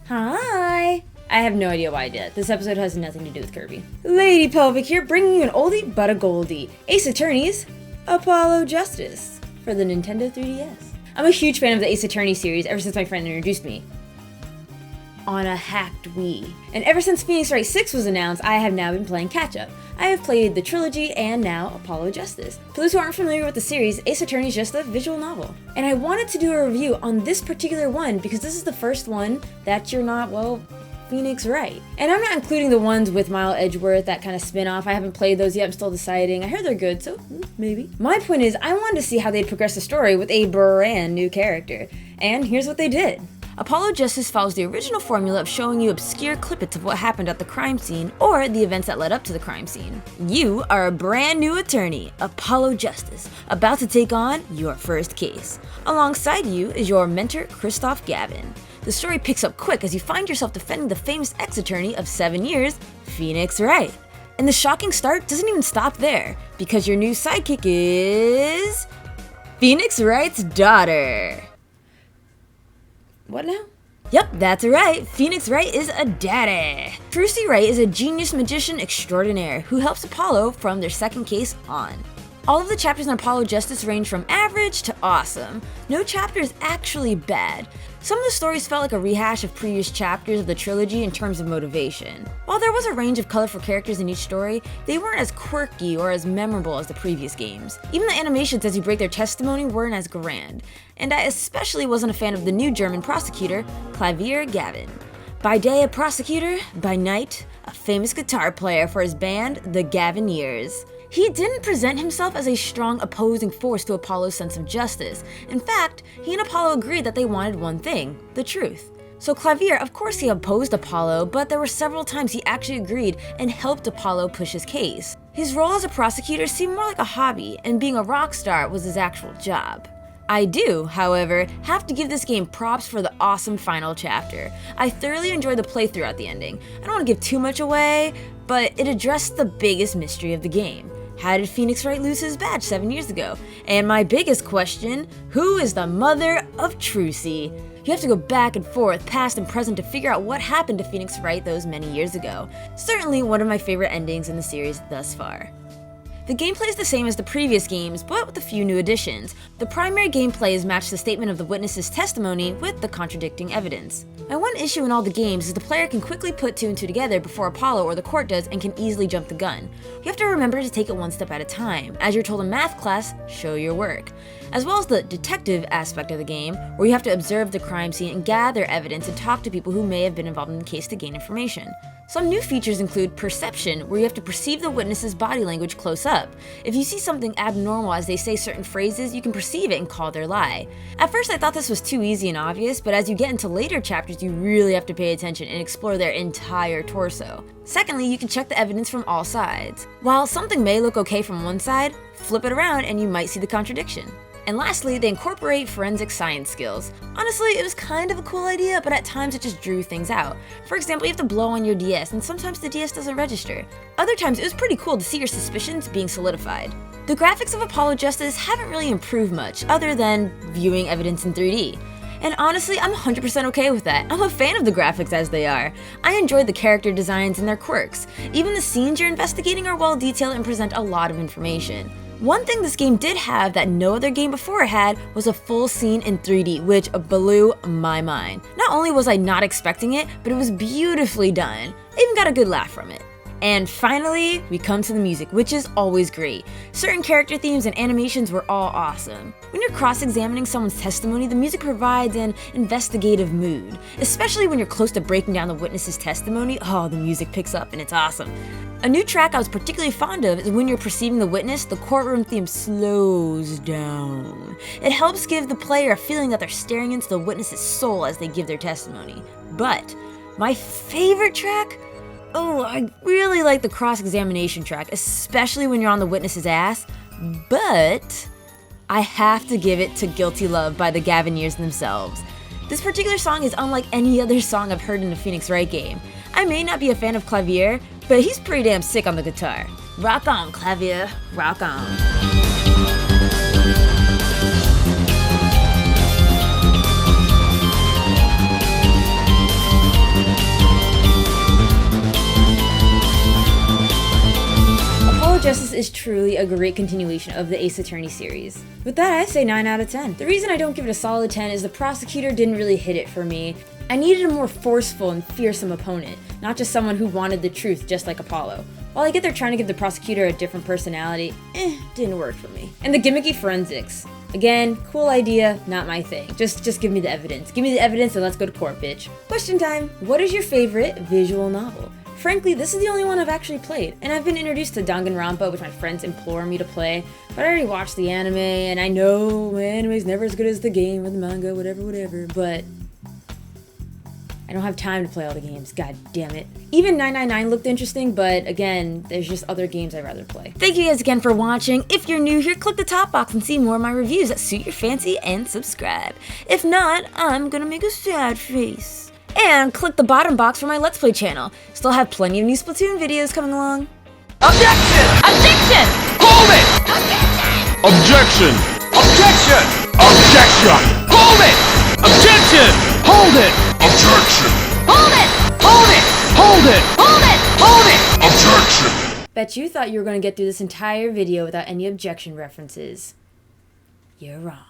Hi! I have no idea why I did it. This episode has nothing to do with Kirby. Lady Pelvic here, bringing you an oldie but a goldie. Ace Attorney's Apollo Justice for the Nintendo 3DS. I'm a huge fan of the Ace Attorney series ever since my friend introduced me on a hacked Wii. And ever since Phoenix Wright 6 was announced, I have now been playing catch-up. I have played the trilogy and now Apollo Justice. For those who aren't familiar with the series, Ace Attorney is just a visual novel. And I wanted to do a review on this particular one because this is the first one that you're not, well, Phoenix Wright. And I'm not including the ones with Miles Edgeworth, that kind of spin-off. I haven't played those yet, I'm still deciding. I heard they're good, so maybe. My point is, I wanted to see how they'd progress the story with a brand new character. And here's what they did. Apollo Justice follows the original formula of showing you obscure clippets of what happened at the crime scene or the events that led up to the crime scene. You are a brand new attorney, Apollo Justice, about to take on your first case. Alongside you is your mentor, Christoph Gavin. The story picks up quick as you find yourself defending the famous ex-attorney of 7 years, Phoenix Wright. And the shocking start doesn't even stop there, because your new sidekick is Phoenix Wright's daughter. What now? Yep, that's right. Phoenix Wright is a daddy. Trucy Wright is a genius magician extraordinaire who helps Apollo from their second case on. All of the chapters in Apollo Justice range from average to awesome. No chapter is actually bad. Some of the stories felt like a rehash of previous chapters of the trilogy in terms of motivation. While there was a range of colorful characters in each story, they weren't as quirky or as memorable as the previous games. Even the animations as you break their testimony weren't as grand. And I especially wasn't a fan of the new German prosecutor, Klavier Gavin. By day a prosecutor, by night a famous guitar player for his band, the Gavineers. He didn't present himself as a strong opposing force to Apollo's sense of justice. In fact, he and Apollo agreed that they wanted one thing, the truth. So Klavier, of course he opposed Apollo, but there were several times he actually agreed and helped Apollo push his case. His role as a prosecutor seemed more like a hobby, and being a rock star was his actual job. I do, however, have to give this game props for the awesome final chapter. I thoroughly enjoyed the playthrough at the ending. I don't want to give too much away, but it addressed the biggest mystery of the game. How did Phoenix Wright lose his badge 7 years ago? And my biggest question, who is the mother of Trucy? You have to go back and forth, past and present, to figure out what happened to Phoenix Wright those many years ago. Certainly one of my favorite endings in the series thus far. The gameplay is the same as the previous games, but with a few new additions. The primary gameplay is matched the statement of the witness's testimony with the contradicting evidence. My one issue in all the games is the player can quickly put 2 and 2 together before Apollo or the court does and can easily jump the gun. You have to remember to take it one step at a time. As you're told in math class, show your work. As well as the detective aspect of the game, where you have to observe the crime scene and gather evidence and talk to people who may have been involved in the case to gain information. Some new features include perception, where you have to perceive the witness's body language close up. If you see something abnormal as they say certain phrases, you can perceive it and call their lie. At first I thought this was too easy and obvious, but as you get into later chapters you really have to pay attention and explore their entire torso. Secondly, you can check the evidence from all sides. While something may look okay from one side, flip it around and you might see the contradiction. And lastly, they incorporate forensic science skills. Honestly, it was kind of a cool idea, but at times it just drew things out. For example, you have to blow on your DS, and sometimes the DS doesn't register. Other times, it was pretty cool to see your suspicions being solidified. The graphics of Apollo Justice haven't really improved much, other than viewing evidence in 3D. And honestly, I'm 100% okay with that. I'm a fan of the graphics as they are. I enjoyed the character designs and their quirks. Even the scenes you're investigating are well detailed and present a lot of information. One thing this game did have that no other game before it had was a full scene in 3D, which blew my mind. Not only was I not expecting it, but it was beautifully done. I even got a good laugh from it. And finally, we come to the music, which is always great. Certain character themes and animations were all awesome. When you're cross-examining someone's testimony, the music provides an investigative mood. Especially when you're close to breaking down the witness's testimony, the music picks up and it's awesome. A new track I was particularly fond of is when you're perceiving the witness, the courtroom theme slows down. It helps give the player a feeling that they're staring into the witness's soul as they give their testimony. But my favorite track? I really like the cross-examination track, especially when you're on the witness's ass, but I have to give it to Guilty Love by the Gavineers themselves. This particular song is unlike any other song I've heard in a Phoenix Wright game. I may not be a fan of Klavier, but he's pretty damn sick on the guitar. Rock on, Klavier, rock on. is truly a great continuation of the Ace Attorney series. With that, I say 9 out of 10. The reason I don't give it a solid 10 is the prosecutor didn't really hit it for me. I needed a more forceful and fearsome opponent, not just someone who wanted the truth just like Apollo. While I get they're trying to give the prosecutor a different personality, didn't work for me. And the gimmicky forensics. Again, cool idea, not my thing. Just give me the evidence. Give me the evidence and let's go to court, bitch. Question time. What is your favorite visual novel? Frankly, this is the only one I've actually played, and I've been introduced to Danganronpa, which my friends implore me to play, but I already watched the anime, and I know anime's never as good as the game or the manga, whatever, but I don't have time to play all the games, god damn it. Even 999 looked interesting, but again, there's just other games I'd rather play. Thank you guys again for watching. If you're new here, click the top box and see more of my reviews that suit your fancy and subscribe. If not, I'm gonna make a sad face. And click the bottom box for my Let's Play channel. Still have plenty of new Splatoon videos coming along. Objection! Objection! Hold it! Objection! Objection! Objection! Hold it! Objection! Hold it! Objection! Hold it! Hold it! Hold it! Hold it! Hold it! Objection! Bet you thought you were gonna get through this entire video without any objection references. You're wrong.